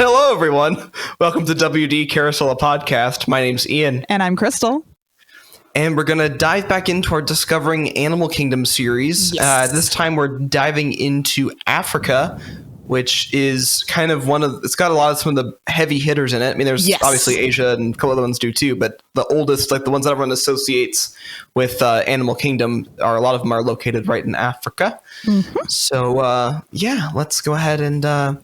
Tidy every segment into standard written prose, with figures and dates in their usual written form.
Hello, everyone. Welcome to WDCoP podcast. My name's Ian. And I'm Crystal. And we're going to dive back into our Discovering Animal Kingdom series. Yes. This time we're diving into Africa, which is kind of it's got a lot of some of the heavy hitters in it. I mean, there's obviously Asia and a couple other ones do too, but the oldest, like the ones that everyone associates with Animal Kingdom, a lot of them are located right in Africa. Mm-hmm. So, let's go ahead and...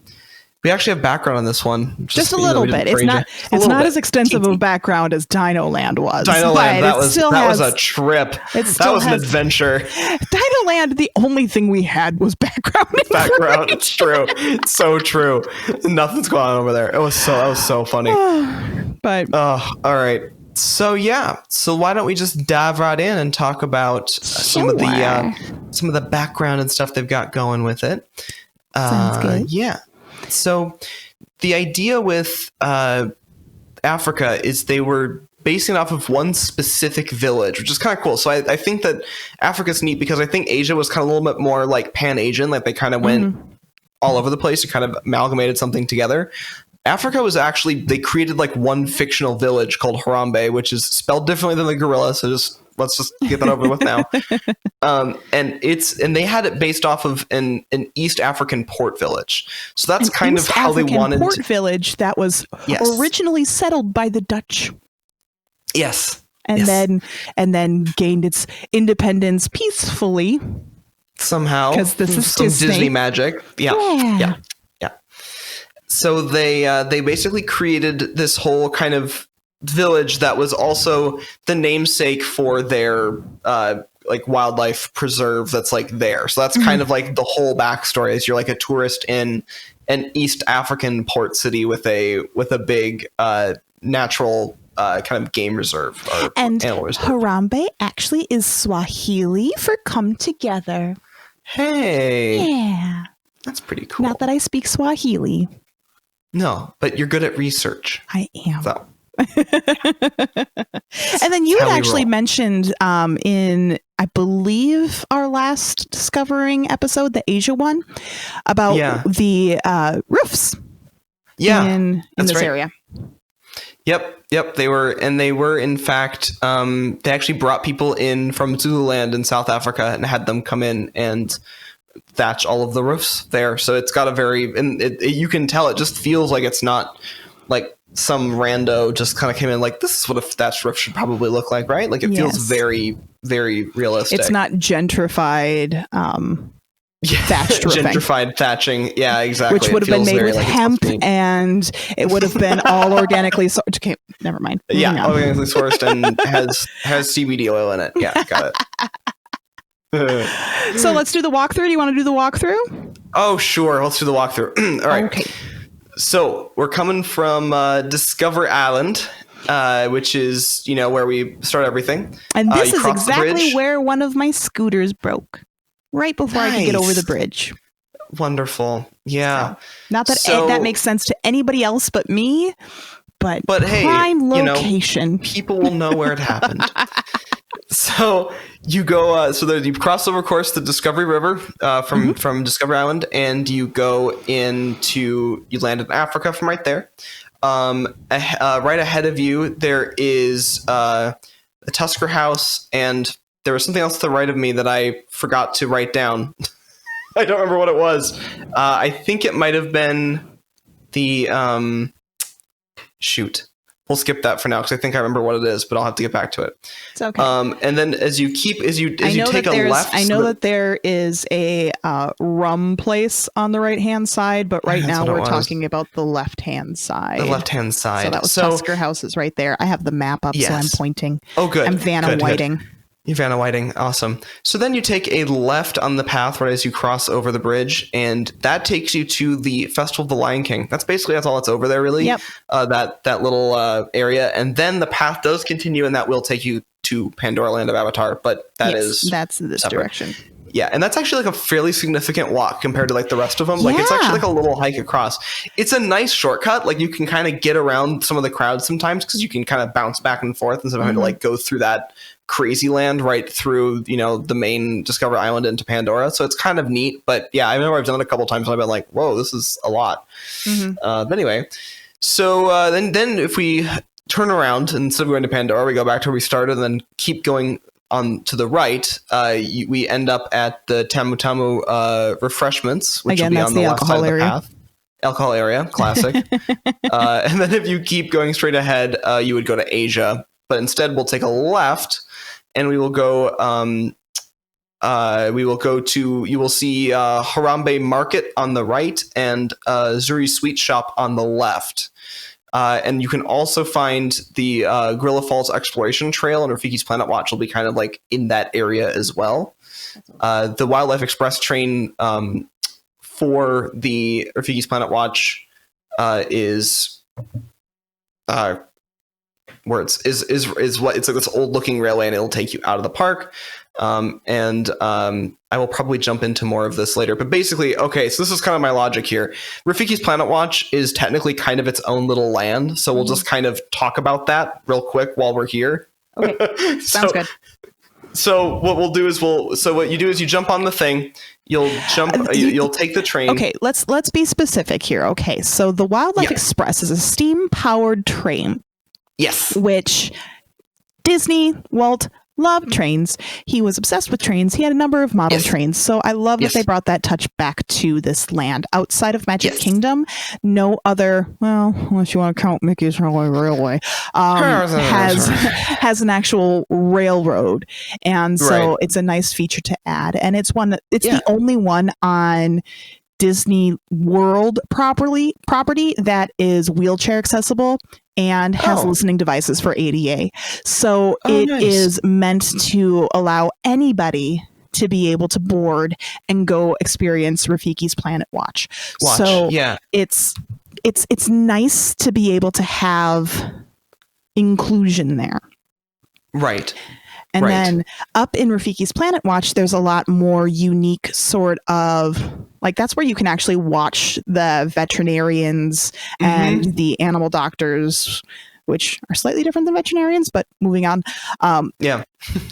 we actually have background on this one. Just a little bit. It's not as extensive of a background as Dino Land was. Dino Land, that was a trip. That was an adventure. Dino Land, the only thing we had was background. Background, it's true. It's so true. Nothing's going on over there. That was so funny. But all right. So why don't we just dive right in and talk about some of the background and stuff they've got going with it. Sounds good. Yeah. So the idea with Africa is they were basing it off of one specific village, which is kind of cool. So I think that Africa's neat because I think Asia was kind of a little bit more like Pan-Asian, like they kind of went all over the place and kind of amalgamated something together. Africa was actually, they created like one fictional village called Harambe, which is spelled differently than the gorilla. So let's just get that over with now. And they had it based off of an East African port village. So that's kind of how they wanted port village that was originally settled by the Dutch. Yes. And then gained its independence peacefully. Somehow. Because this is some Disney magic. Yeah. So they basically created this whole kind of village that was also the namesake for their like wildlife preserve that's like there. So that's kind of like the whole backstory is you're like a tourist in an East African port city with a big natural kind of game reserve or and animal reserve. Harambe actually is Swahili for come together. Hey. Yeah. That's pretty cool. Not that I speak Swahili. No, but you're good at research. I am. So. And then you had actually mentioned in, I believe, our last Discovering episode, the Asia one, about the roofs in this area. Yep. They were in fact, they actually brought people in from Zululand in South Africa and had them come in and thatch all of the roofs there. So it's got you can tell it just feels like it's not like some rando just kind of came in like, this is what a thatched roof should probably look like, right? Like it feels very, very realistic. It's not gentrified thatched roofing. Gentrified thatching. Yeah, exactly. Which would have been made with hemp and it would have been all organically sourced. Okay, never mind. Organically sourced and has CBD oil in it. Yeah, got it. So let's do the walkthrough. Do you want to do the walkthrough? Oh, sure. Let's do the walkthrough. All right. Okay. So we're coming from Discover Island, which is, where we start everything. And this is exactly where one of my scooters broke. Right before I could get over the bridge. Wonderful. Yeah. So, not that that makes sense to anybody else but me, but hey, prime location. People will know where it happened. So you go, you cross over, of course, the Discovery River from Discovery Island, and you you land in Africa from right there. Right ahead of you, there is the Tusker House, and there was something else to the right of me that I forgot to write down. I don't remember what it was. I think it might have been the shoot. We'll skip that for now because I think I remember what it is, but I'll have to get back to it. It's okay. And then as you take a left, I know that there is a rum place on the right hand side, but right now we're talking about the left hand side. The left hand side. So that was Tusker House is right there. I have the map up, so I'm pointing. Oh, good. I'm Vanna Whiting. Vanna Whiting, awesome. So then you take a left on the path right as you cross over the bridge, and that takes you to the Festival of the Lion King. That's all that's over there, really. Yep. That little area, and then the path does continue, and that will take you to Pandora Land of Avatar. But that's this separate. direction. Yeah, and that's actually like a fairly significant walk compared to like the rest of them. Like it's actually like a little hike across. It's a nice shortcut. Like you can kind of get around some of the crowds sometimes because you can kind of bounce back and forth instead of having to like go through that crazy land right through, you know, the main Discovery Island into Pandora. So it's kind of neat. But yeah, I remember I've done it a couple of times and I've been like, whoa, this is a lot. But anyway, so then if we turn around and instead of going to Pandora, we go back to where we started and then keep going on to the right, we end up at the Tamu Tamu refreshments, which will be on the left side of the path. Alcohol area, classic. And then if you keep going straight ahead, you would go to Asia. But instead, we'll take a left, and we will go. You will see Harambe Market on the right and Zuri Sweet Shop on the left. And you can also find the Gorilla Falls Exploration Trail and Rafiki's Planet Watch will be kind of like in that area as well. The Wildlife Express train for the Rafiki's Planet Watch is what it's like this old looking railway, and it'll take you out of the park. I will probably jump into more of this later, but basically, okay, so this is kind of my logic here. Rafiki's Planet Watch is technically kind of its own little land, so we'll just kind of talk about that real quick while we're here. Okay, sounds good. So what we'll do is what you do is you jump on the thing, you'll take the train. Okay, let's be specific here. Okay, so the Wildlife Express is a steam-powered train. Yes. Which Walt loved trains. He was obsessed with trains. He had a number of model trains. So I love that they brought that touch back to this land. Outside of Magic Kingdom, no other, well, unless you want to count Mickey's Railway, has an actual railroad. And so it's a nice feature to add. And it's the only one on Disney World property that is wheelchair accessible and has listening devices for ADA. So it is meant to allow anybody to be able to board and go experience Rafiki's Planet Watch. So it's nice to be able to have inclusion there. Right. And then up in Rafiki's Planet Watch, there's a lot more unique sort of, like, that's where you can actually watch the veterinarians and the animal doctors, which are slightly different than veterinarians, but moving on,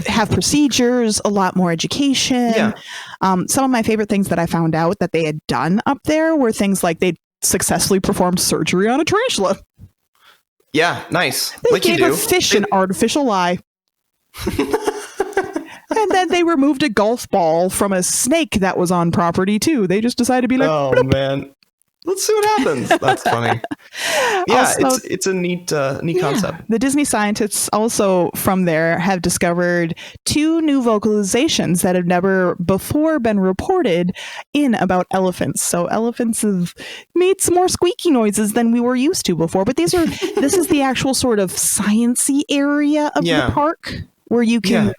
have procedures, a lot more education. Some of my favorite things that I found out that they had done up there were things like they successfully performed surgery on a tarantula. Yeah, nice. They gave a fish an artificial eye. And then they removed a golf ball from a snake that was on property too. They just decided to be like, oh man, let's see what happens. That's funny. Yeah, also, it's a neat concept. The Disney scientists also from there have discovered 2 new vocalizations that have never before been reported in about elephants. So elephants have made some more squeaky noises than we were used to before. But this is the actual sort of sciencey area of the park where you can,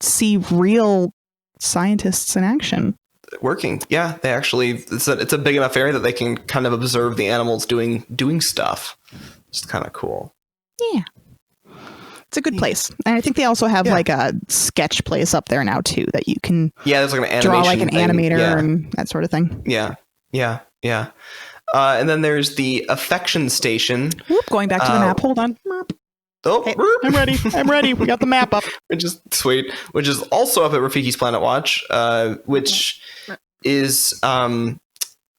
see real scientists in action. Working. Yeah, they actually, it's a big enough area that they can kind of observe the animals doing stuff. It's kind of cool. Yeah. It's a good place. And I think they also have like a sketch place up there now too that you can there's like an animation draw like an animator and that sort of thing. Yeah. And then there's the affection station. Whoop, going back to the map. Hold on. Oh, hey, I'm ready. We got the map up. Which is sweet. Which is also up at Rafiki's Planet Watch, which is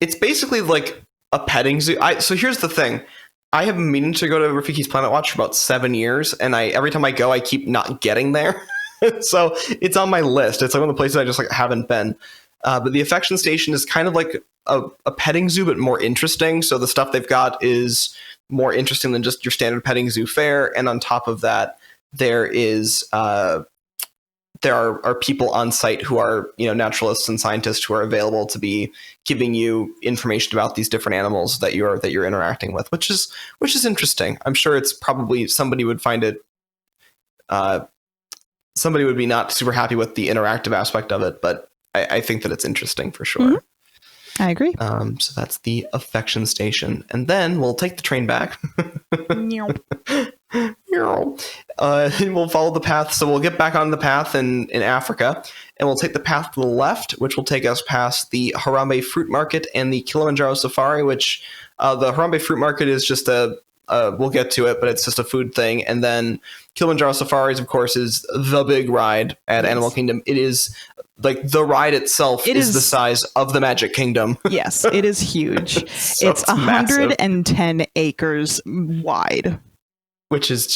it's basically like a petting zoo. So here's the thing. I have been meaning to go to Rafiki's Planet Watch for about 7 years, and every time I go, I keep not getting there. So it's on my list. It's like one of the places I just like haven't been. But the affection station is kind of like a petting zoo, but more interesting. So the stuff they've got is more interesting than just your standard petting zoo fare. And on top of that, there are people on site who are, naturalists and scientists who are available to be giving you information about these different animals that you're interacting with, which is interesting. I'm sure it's probably somebody would find it. Somebody would be not super happy with the interactive aspect of it, but I think that it's interesting for sure. I agree. So that's the affection station. And then we'll take the train back. We'll follow the path. So we'll get back on the path in Africa, and we'll take the path to the left, which will take us past the Harambe Fruit Market and the Kilimanjaro Safari, which the Harambe Fruit Market is just we'll get to it, but it's just a food thing. And then Kilimanjaro Safaris, of course, is the big ride at Animal Kingdom. It is like the ride itself is the size of the Magic Kingdom. Yes, it is huge. It's 110 acres wide. Which is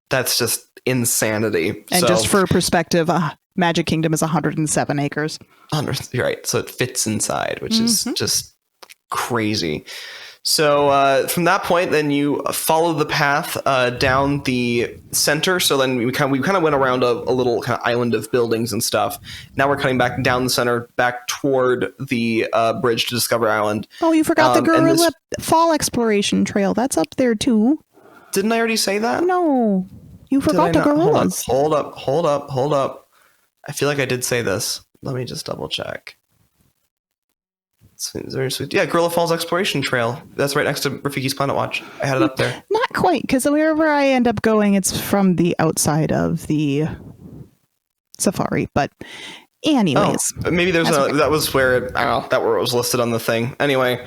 that's just insanity. And just for perspective, Magic Kingdom is 107 acres. You're right. So it fits inside, which is just crazy. So from that point, then you follow the path down the center. So then we kind of went around a little kind of island of buildings and stuff. Now we're coming back down the center, back toward the bridge to Discover Island. Oh, you forgot the Gorilla Fall Exploration Trail. That's up there too. Didn't I already say that? No, you forgot the gorillas. Hold up. I feel like I did say this. Let me just double check. It's very sweet. Yeah, Gorilla Falls Exploration Trail. That's right next to Rafiki's Planet Watch. I had it up there. Not quite, because wherever I end up going, it's from the outside of the safari. But anyways. Maybe that was where it was listed on the thing. Anyway.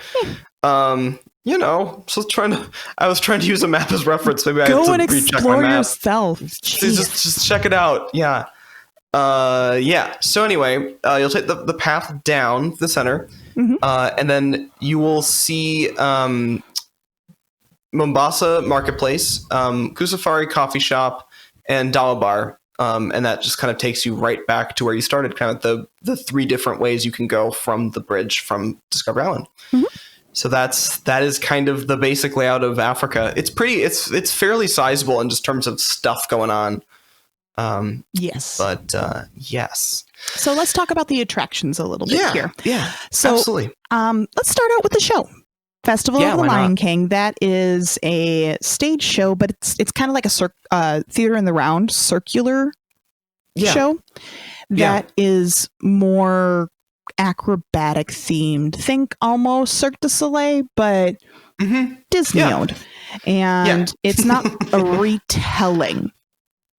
So I was trying to use a map as reference. Maybe I had to recheck my map. Yourself. Just check it out. Yeah. So anyway, you'll take the path down the center, and then you will see Mombasa Marketplace, Kusafari Coffee Shop, and Dawa Bar. And that just kind of takes you right back to where you started, kind of the three different ways you can go from the bridge from Discovery Island. So that is kind of the basic layout of Africa. It's fairly sizable in just terms of stuff going on. Yes. But yes. So let's talk about the attractions a little bit here. Yeah. So absolutely. Let's start out with the show. Festival of the Lion King. That is a stage show, but it's kind of like a theater in the round circular show that is more acrobatic themed. Think almost Cirque du Soleil, but Disney owned. And it's not a retelling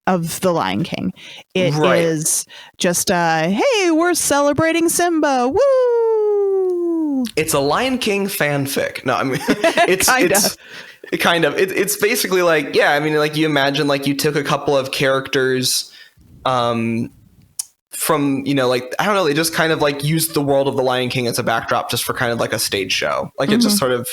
of the Lion King. It is just hey, we're celebrating Simba. Woo! It's a Lion King fanfic. No, I mean it's basically like, like you imagine like you took a couple of characters from, I don't know, they just kind of like used the world of the Lion King as a backdrop just for kind of like a stage show. Like it just sort of,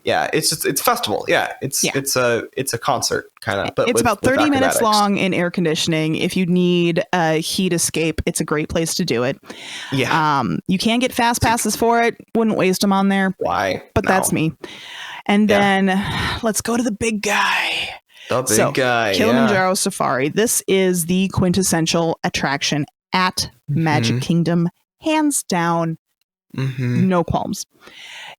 it's festival. It's a concert kind of, but it's about 30 minutes long in air conditioning. If you need a heat escape, it's a great place to do it. Yeah. You can get fast passes for it. Wouldn't waste them on there. Why? But that's me. And then let's go to the big guy. The big guy. Kilimanjaro Safari. This is the quintessential attraction at Magic Kingdom, hands down, no qualms.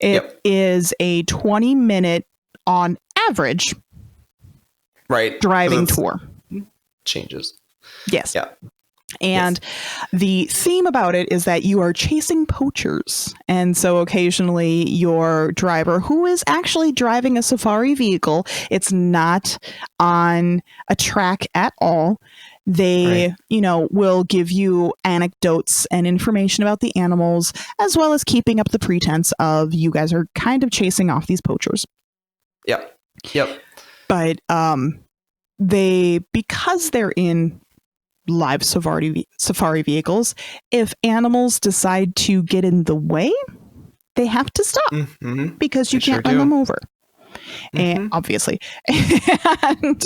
It is a 20-minute, on average, driving tour. Changes. Yes. Yeah. And the theme about it is that you are chasing poachers. And so occasionally your driver, who is actually driving a safari vehicle, it's not on a track at all. They, will give you anecdotes and information about the animals, as well as keeping up the pretense of you guys are kind of chasing off these poachers. Yep. But because they're in live safari vehicles, if animals decide to get in the way, they have to stop because you can't run them over. And obviously, and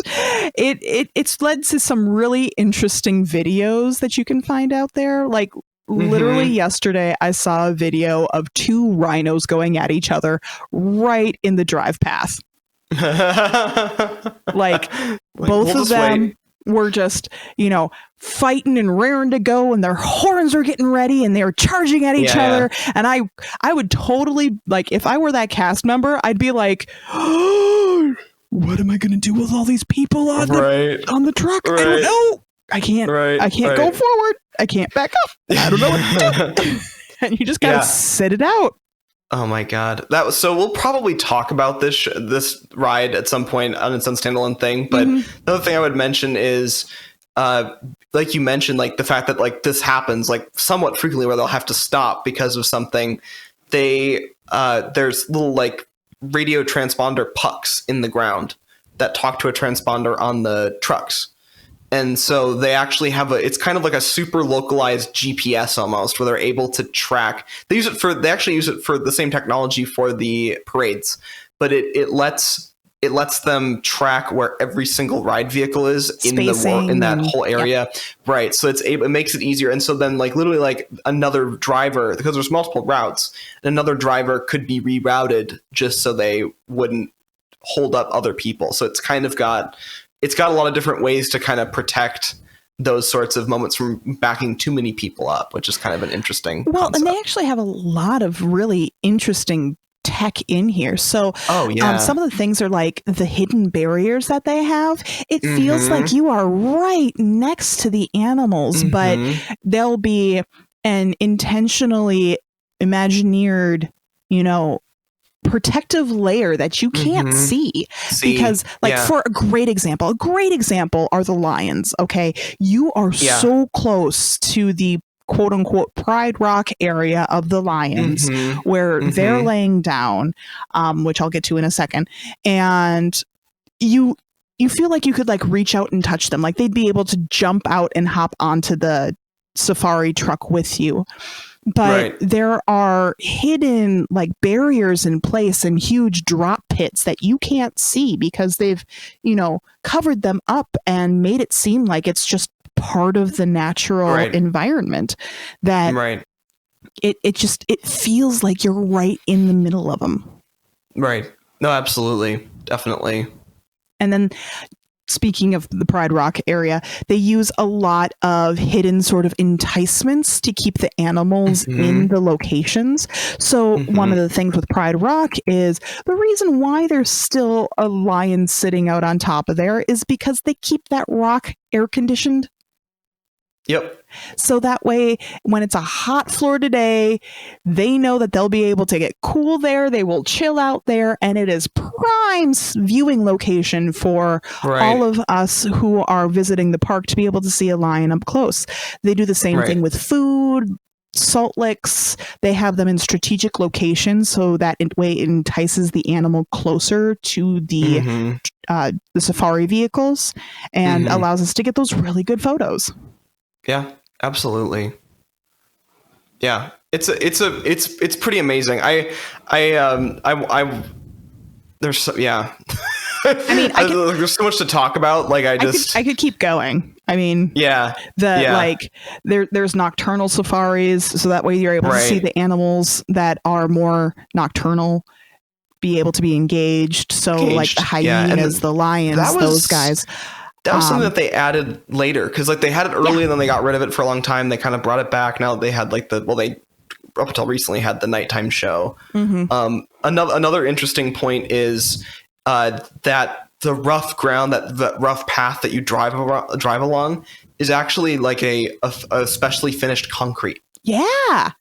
it's led to some really interesting videos that you can find out there. Like literally yesterday, I saw a video of two rhinos going at each other right in the drive path. Like both of them were just, fighting and raring to go, and their horns were getting ready and they were charging at each other. And I would totally, like, if I were that cast member, I'd be like, oh, what am I going to do with all these people on the truck? I don't know. I can't go forward. I can't back up. I don't know what to do. And you just got to sit it out. Oh my God. That was so we'll probably talk about this ride at some point on its own standalone thing. But the other thing I would mention is like you mentioned, like the fact that like this happens like somewhat frequently where they'll have to stop because of something. There's little like radio transponder pucks in the ground that talk to a transponder on the trucks. And so they actually have it's kind of like a super localized GPS almost, where they're able to track. They actually use it for the same technology for the parades, but it lets them track where every single ride vehicle is in that whole area. Yep. Right. So it makes it easier. And so then like literally like another driver, because there's multiple routes, another driver could be rerouted just so they wouldn't hold up other people. So it's got a lot of different ways to kind of protect those sorts of moments from backing too many people up, which is kind of an interesting concept. And they actually have a lot of really interesting tech in here. So some of the things are like the hidden barriers that they have. It feels like you are right next to the animals, but there'll be an intentionally imagineered, protective layer that you can't see because for a great example are the lions. Okay. You are so close to the quote unquote Pride Rock area of the lions where they're laying down, which I'll get to in a second. And you feel like you could like reach out and touch them. Like they'd be able to jump out and hop onto the safari truck with you. But there are hidden like barriers in place and huge drop pits that you can't see because they've, covered them up and made it seem like it's just part of the natural environment that it feels like you're right in the middle of them. Right. No, absolutely. Definitely. And then speaking of the Pride Rock area, they use a lot of hidden sort of enticements to keep the animals in the locations. So one of the things with Pride Rock is the reason why there's still a lion sitting out on top of there is because they keep that rock air conditioned. Yep. So that way, when it's a hot Florida day, they know that they'll be able to get cool there. They will chill out there. And it is prime viewing location for all of us who are visiting the park to be able to see a lion up close. They do the same thing with food, salt licks. They have them in strategic locations so that it entices the animal closer to the safari vehicles and allows us to get those really good photos. Yeah, absolutely. Yeah, it's pretty amazing. There's there's so much to talk about. Like I could keep going. I mean, there's nocturnal safaris, so that way you're able to see the animals that are more nocturnal be able to be engaged. So like the hyenas, the lions, those guys. That was something that they added later because like they had it early and then they got rid of it for a long time. They kind of brought it back. Now they had they up until recently had the nighttime show. Another interesting point is that the rough ground, the rough path that you drive along is actually like a specially finished concrete. Yeah.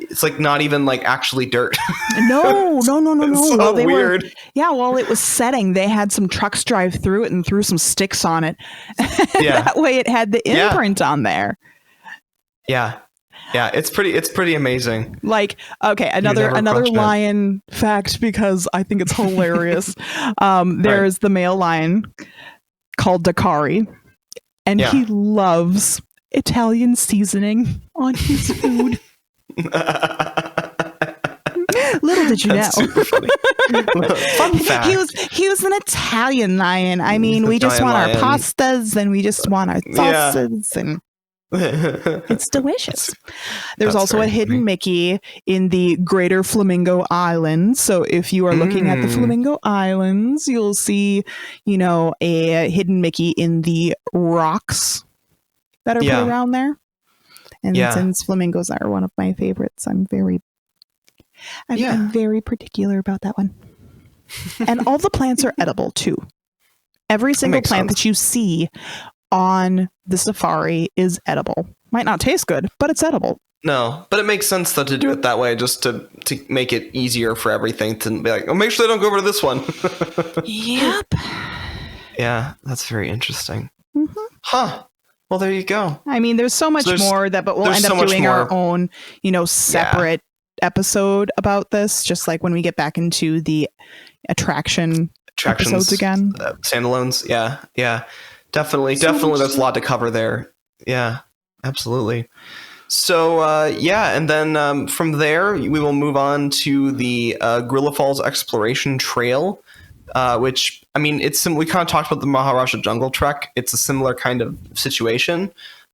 It's like not even like actually dirt. No. It's so weird. While it was setting, they had some trucks drive through it and threw some sticks on it. That way it had the imprint on there. Yeah. Yeah, it's pretty amazing. Like, okay, another lion fact because I think it's hilarious. There's the male lion called Dakari, and he loves Italian season on his food. Little did you know. Super funny. Fun fact. He was an Italian lion. I mean, we just want our pastas and we just want our sauces and it's delicious. There's also a hidden Mickey in the Greater Flamingo Islands. So if you are looking at the Flamingo Islands, you'll see, a hidden Mickey in the rocks that are put around there. And since flamingos are one of my favorites, I'm very particular about that one. And all the plants are edible too. Every single plant that you see on the safari is edible. Might not taste good, but it's edible. No, but it makes sense though to do it that way, just to make it easier for everything to be like, oh, make sure they don't go over to this one. Yep. Yeah, that's very interesting. Mm-hmm. Huh. Well, there you go. I mean, there's so much more but we'll end up doing our own, separate episode about this, just like when we get back into the attractions episodes again. Standalones. Yeah. Definitely. There's a lot to cover there. Yeah, absolutely. So, and then from there, we will move on to the Gorilla Falls Exploration Trail, which, I mean, we kind of talked about the Maharaja Jungle Trek. It's a similar kind of situation.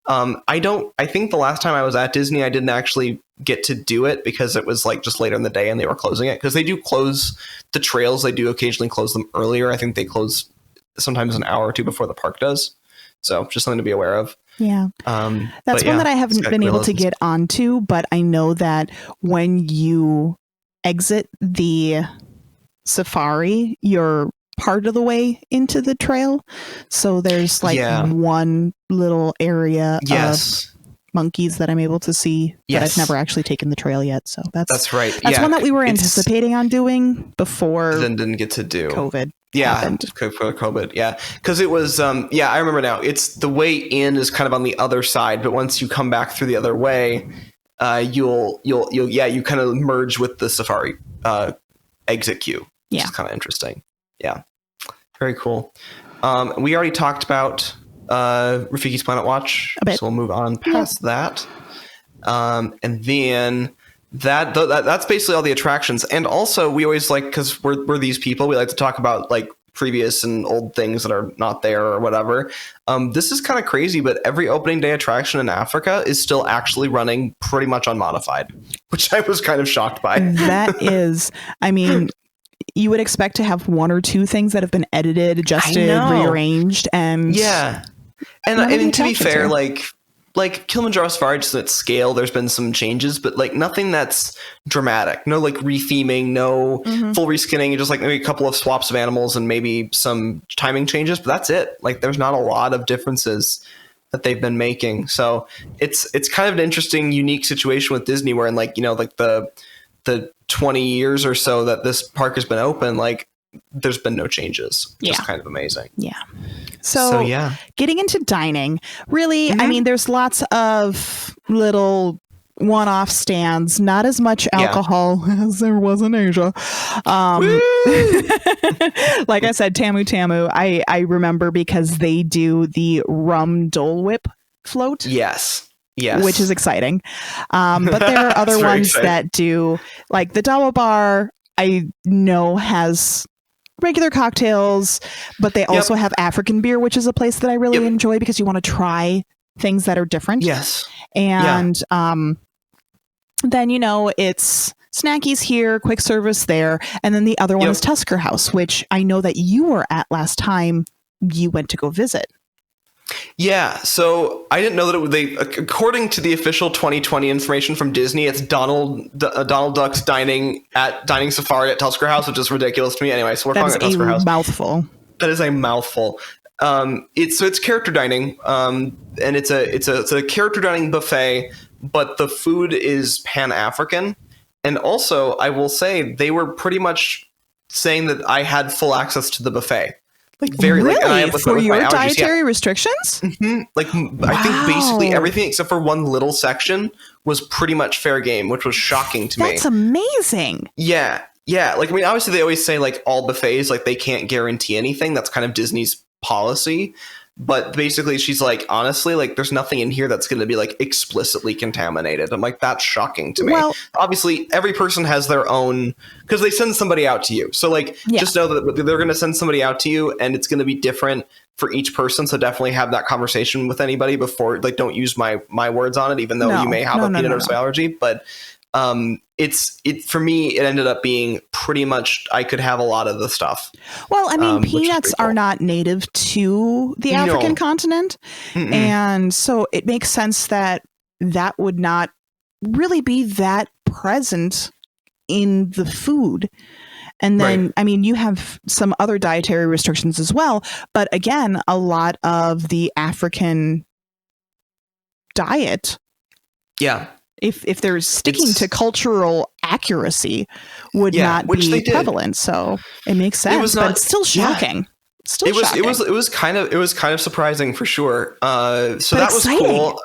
I think the last time I was at Disney, I didn't actually get to do it because it was like just later in the day and they were closing it, because they do close the trails. They do occasionally close them earlier. I think they close sometimes an hour or two before the park does. So just something to be aware of. Yeah. That's one that I haven't been able to get onto, but I know that when you exit the safari, you're part of the way into the trail. So there's like one little area of monkeys that I'm able to see, but I've never actually taken the trail yet. So that's right. That's one that we were anticipating on doing before. Then didn't get to do COVID. Happened. For COVID. Yeah. Because it was, I remember now. It's the way in is kind of on the other side, but once you come back through the other way, you kind of merge with the safari exit queue, which is kind of interesting. Yeah. Very cool. We already talked about Rafiki's Planet Watch, so we'll move on past that. And then that's basically all the attractions. And also, we always like, because we're these people, we like to talk about like previous and old things that are not there or whatever. This is kind of crazy, but every opening day attraction in Africa is still actually running pretty much unmodified, which I was kind of shocked by. That is, I mean, you would expect to have one or two things that have been edited, adjusted, rearranged, and and to be fair, like Kilimanjaro Safari, just at scale, there's been some changes, but like nothing that's dramatic. No like retheming, no full reskinning, just like maybe a couple of swaps of animals and maybe some timing changes, but that's it. Like there's not a lot of differences that they've been making. So it's kind of an interesting, unique situation with Disney where in like the 20 years or so that this park has been open, like there's been no changes. Just kind of amazing. Yeah. So getting into dining, really, I mean, there's lots of little one-off stands, not as much alcohol as there was in Asia. Like I said, Tamu Tamu, I remember because they do the rum Dole Whip float. Yes. Which is exciting. But there are other ones that do, like the Dawa Bar, I know has regular cocktails, but they also have African beer, which is a place that I really enjoy because you want to try things that are different. Yes. And then, it's Snackies here, quick service there. And then the other one is Tusker House, which I know that you were at last time you went to go visit. Yeah, so I didn't know that they, according to the official 2020 information from Disney, it's Donald Duck's dining safari at Tusker House, which is ridiculous to me. Anyway, so we're calling it Tusker House. Mouthful. That is a mouthful. It's character dining, and it's a character dining buffet, but the food is Pan-African. And also, I will say they were pretty much saying that I had full access to the buffet. Like very really? And I have, for your dietary restrictions? Mm-hmm. Like I think basically everything except for one little section was pretty much fair game, which was shocking to me. That's amazing. Yeah. Like I mean, obviously they always say like all buffets, like they can't guarantee anything. That's kind of Disney's policy. But basically she's like, honestly, like there's nothing in here that's going to be like explicitly contaminated. I'm like, that's shocking to me. Well, obviously every person has their own, because they send somebody out to you. So like, just know that they're going to send somebody out to you and it's going to be different for each person. So definitely have that conversation with anybody before, like, don't use my words on it, even though you may have a peanut or soy allergy. But for me, it ended up being pretty much I could have a lot of the stuff. Well, I mean, peanuts are not native to the African continent. Mm-mm. And so it makes sense that would not really be that present in the food. And then, I mean, you have some other dietary restrictions as well. But again, a lot of the African diet if they're sticking to cultural accuracy, would not be prevalent. So it makes sense, but it's still shocking. Yeah. It was kind of surprising for sure. So that was cool.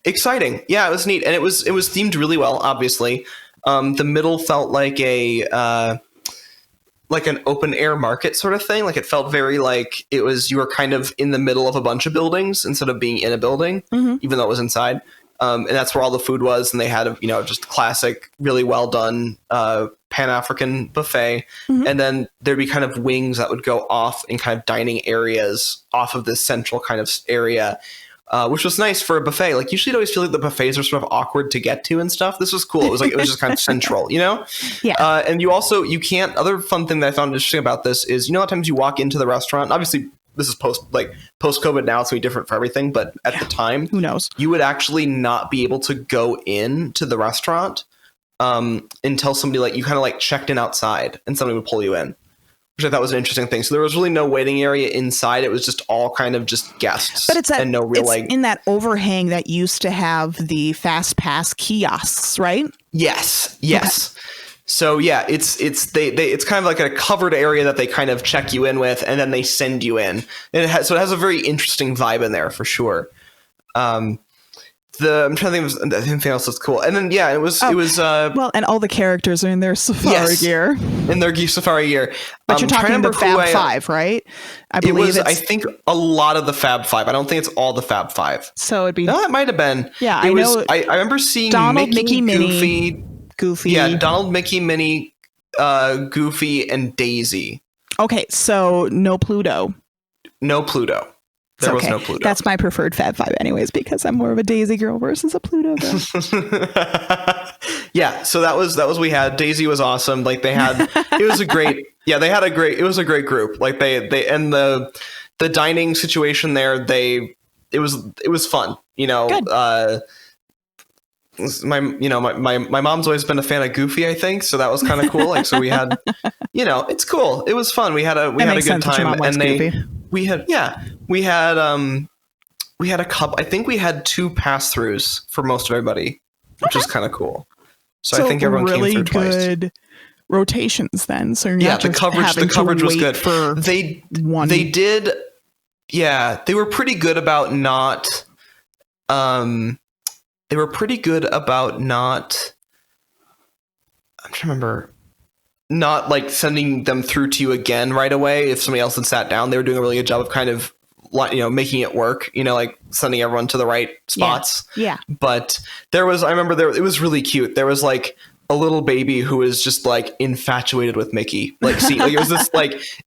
Exciting. Yeah, it was neat. And it was themed really well, obviously. The middle felt like an open air market sort of thing. Like it felt very like you were kind of in the middle of a bunch of buildings instead of being in a building, even though it was inside. And that's where all the food was. And they had just classic, really well done Pan-African buffet. And then there'd be kind of wings that would go off in kind of dining areas off of this central kind of area, which was nice for a buffet. Like usually I always feel like the buffets are sort of awkward to get to and stuff. This was cool. It was just kind of central, Yeah. And you can't, other fun thing that I found interesting about this is, a lot of times you walk into the restaurant, obviously this is post COVID now, it's going to be different for everything. But at the time, who knows, you would actually not be able to go in to the restaurant until somebody you kind of checked in outside and somebody would pull you in, which I thought was an interesting thing. So there was really no waiting area inside. It was just all kind of just guests. But it's in that overhang that used to have the fast pass kiosks, right? Yes. Okay. So yeah, it's kind of like a covered area that they kind of check you in with, and then they send you in. And it has a very interesting vibe in there for sure. I'm trying to think of anything else that's cool. And then it was well, and all the characters are in their safari gear. In their safari gear. But you're talking the Fab Five, right? I believe I think a lot of the Fab Five. I don't think it's all the Fab Five. So it'd be it might have been. Yeah, I know. I remember seeing Donald, Mickey, Minnie, Goofy. Yeah, Donald, Mickey, Minnie, Goofy, and Daisy. Okay, so no Pluto. No Pluto. There was no Pluto. That's my preferred Fab Five anyways, because I'm more of a Daisy girl versus a Pluto girl. Yeah, so that was we had. Daisy was awesome. Like they had it was a great group. Like they and the dining situation there, it was fun. Good. My mom's always been a fan of Goofy, I think, so that was kind of cool. So we had, it's cool. It was fun. We had a good time, and we had a couple. I think we had 2 pass-throughs for most of everybody, which is kind of cool. So I think everyone really came through twice. Good rotations then. So you're not the coverage was good. They did. Yeah, they were pretty good about not. They were pretty good about not. I'm trying to remember. Not sending them through to you again right away. If somebody else had sat down, they were doing a really good job of kind of making it work. Sending everyone to the right spots. Yeah. But I remember it was really cute. There was a little baby who was just infatuated with Mickey. It was this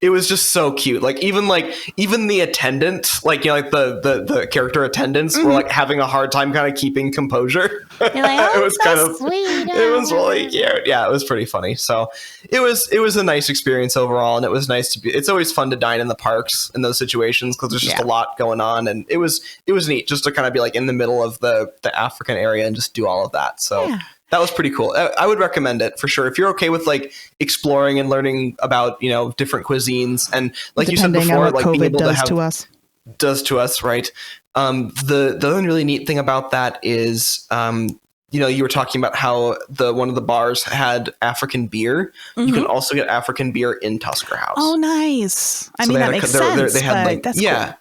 it was just so cute. Even the attendants, the character attendants were having a hard time kind of keeping composure. You're it was kind of sweet. It was really cute. Yeah, it was pretty funny. So it was a nice experience overall, and it was nice to be. It's always fun to dine in the parks in those situations because there's just a lot going on, and it was neat just to kind of be in the middle of the African area and just do all of that. So. Yeah. That was pretty cool. I would recommend it for sure. If you're okay with exploring and learning about, different cuisines and you said before, being able to have does to us, right? The other really neat thing about that is, you were talking about how one of the bars had African beer. You can also get African beer in Tusker House. Oh, nice. I mean, that makes sense. They had that's cool.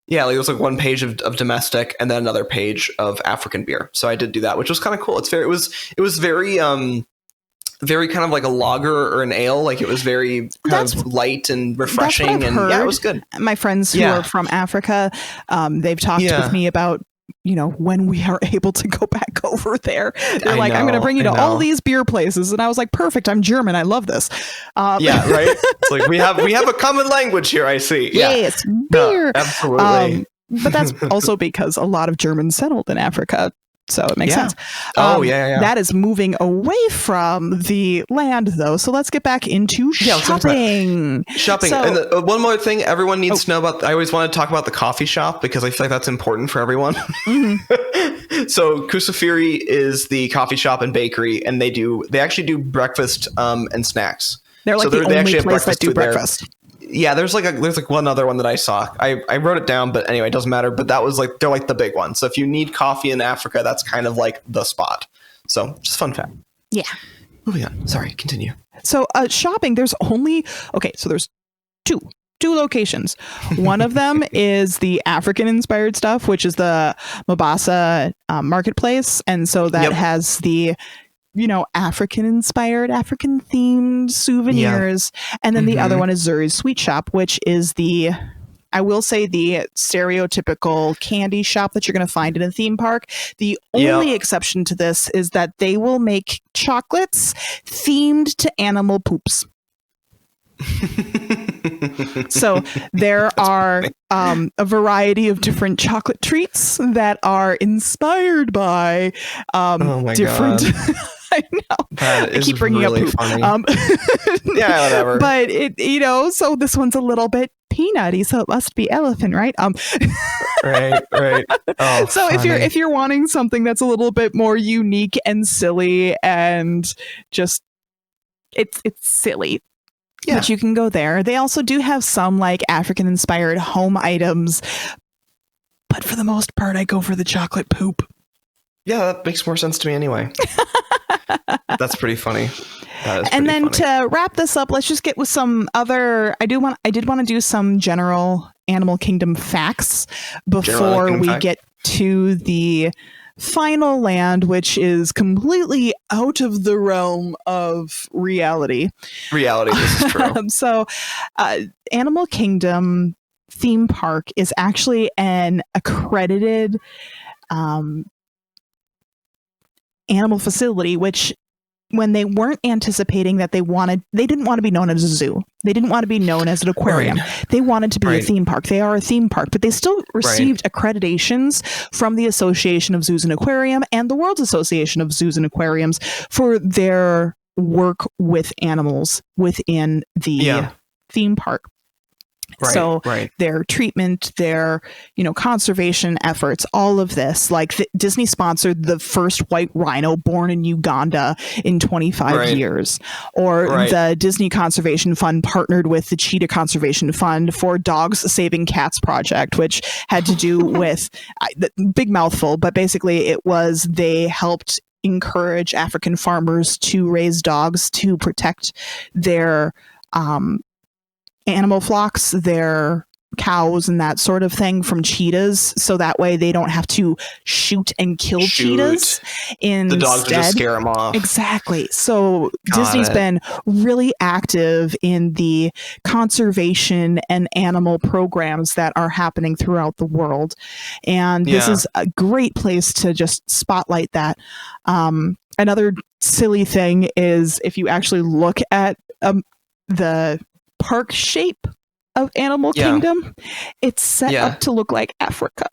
Yeah, it was 1 page of domestic and then another page of African beer. So I did do that, which was kind of cool. It was very very kind of like a lager or an ale. It was very kind of light and refreshing, and it was good. My friends who are from Africa, they've talked with me about when we are able to go back over there. They're I'm going to bring you to all these beer places. And I was like, perfect. I'm German. I love this. Yeah, right. It's we have a common language here. I see. Yes, beer. Absolutely. But that's also because a lot of Germans settled in Africa. So it makes sense. Yeah. That is moving away from the land, though. So let's get back into shopping. Shopping. So, and one more thing everyone needs to know about. I always want to talk about the coffee shop because I feel like that's important for everyone. So Kusafiri is the coffee shop and bakery, and they actually do breakfast and snacks. They're the only place that do breakfast. There. Yeah, there's one other one that I saw. I wrote it down, but anyway, it doesn't matter. But that was they're the big one. So if you need coffee in Africa, that's kind of the spot. So just fun fact. Yeah. Moving on. Sorry, continue. So shopping, there's two locations. One of them is the African inspired stuff, which is the Mombasa marketplace. And so that has the, African inspired, African themed souvenirs. And then the other one is Zuri's Sweet Shop, which is I will say the stereotypical candy shop that you're going to find in a theme park. The only exception to this is that they will make chocolates themed to animal poops. So there are a variety of different chocolate treats that are inspired by different. I know. I keep bringing really up poop. Yeah, whatever. But so this one's a little bit peanutty, so it must be elephant, right? Right. Oh, so funny. if you're wanting something that's a little bit more unique and silly and just it's silly. Yeah. But you can go there. They also do have some like African inspired home items. But for the most part, I go for the chocolate poop. Yeah, that makes more sense to me anyway. That's pretty funny. And then to wrap this up, let's just get with some other. I did want to do some general Animal Kingdom facts before we get to the final land, which is completely out of the realm of reality. This is true. So, Animal Kingdom theme park is actually an accredited animal facility, which when they weren't anticipating that they didn't want to be known as a zoo. They didn't want to be known as an aquarium. Right. They wanted to be a theme park. They are a theme park, but they still received accreditations from the Association of Zoos and Aquarium and the World Association of Zoos and Aquariums for their work with animals within the theme park. So their treatment, their, conservation efforts, all of this, like Disney sponsored the first white rhino born in Uganda in 25 years, or the Disney Conservation Fund partnered with the Cheetah Conservation Fund for Dogs Saving Cats project, which had to do with big mouthful, but basically they helped encourage African farmers to raise dogs to protect their, animal flocks, their cows and that sort of thing from cheetahs, so that way they don't have to shoot and kill cheetahs. The dogs would just scare them off. Exactly. So Disney's been really active in the conservation and animal programs that are happening throughout the world. And this is a great place to just spotlight that. Another silly thing is if you actually look at the park shape of Animal Kingdom, it's set up to look like Africa.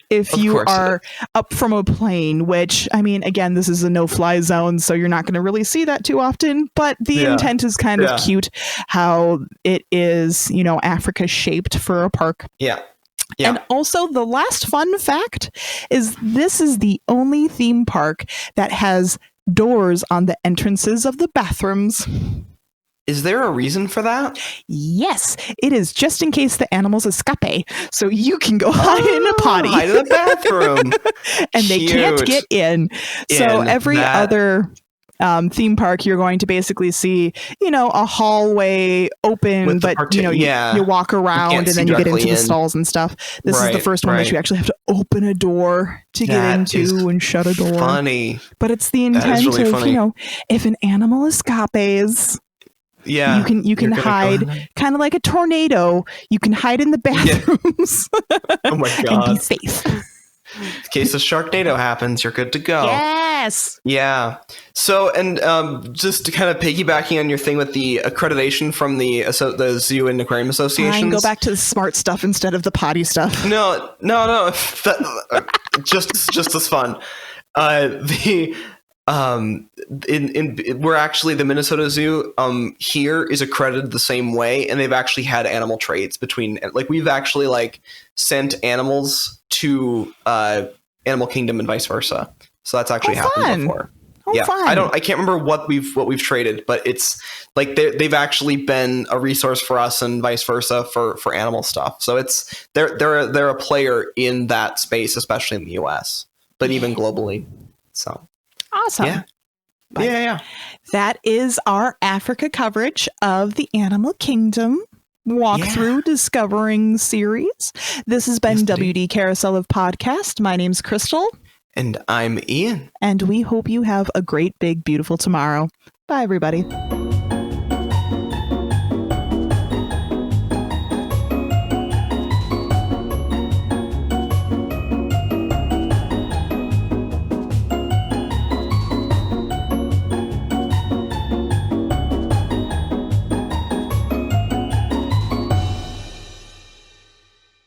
If you are up from a plane, which, I mean, again, this is a no-fly zone, so you're not going to really see that too often, but the intent is kind of cute how it is, Africa shaped for a park. Yeah. And also the last fun fact is this is the only theme park that has doors on the entrances of the bathrooms. Is there a reason for that? Yes, it is just in case the animals escape, so you can go hide in a potty. Hide in the bathroom. And they can't get in. So every other theme park, you're going to basically see, a hallway open, but you walk around and then you get into the stalls and stuff. This is the first one that you actually have to open a door to get into and shut a door. Funny. But it's the intent of, if an animal escapes, you can hide kind of like a tornado. You can hide in the bathrooms. Oh my God. And be safe. In case a Sharknado happens, you're good to go. Yes. Yeah. So, and just to kind of piggybacking on your thing with the accreditation from the Zoo and Aquarium Associations. Go back to the smart stuff instead of the potty stuff. No. Just as fun. We're actually the Minnesota Zoo here is accredited the same way, and they've actually had animal trades between, like, we've actually sent animals to Animal Kingdom and vice versa. So that's actually happened before. Fun. I can't remember what we've traded, but it's like they've actually been a resource for us and vice versa for animal stuff. So they're a player in that space, especially in the US, but even globally. So Awesome. Yeah. But yeah. That is our Africa coverage of the Animal Kingdom walkthrough discovering series. This has been WD Carousel of Podcast. My name's Crystal. And I'm Ian. And we hope you have a great, big, beautiful tomorrow. Bye, everybody.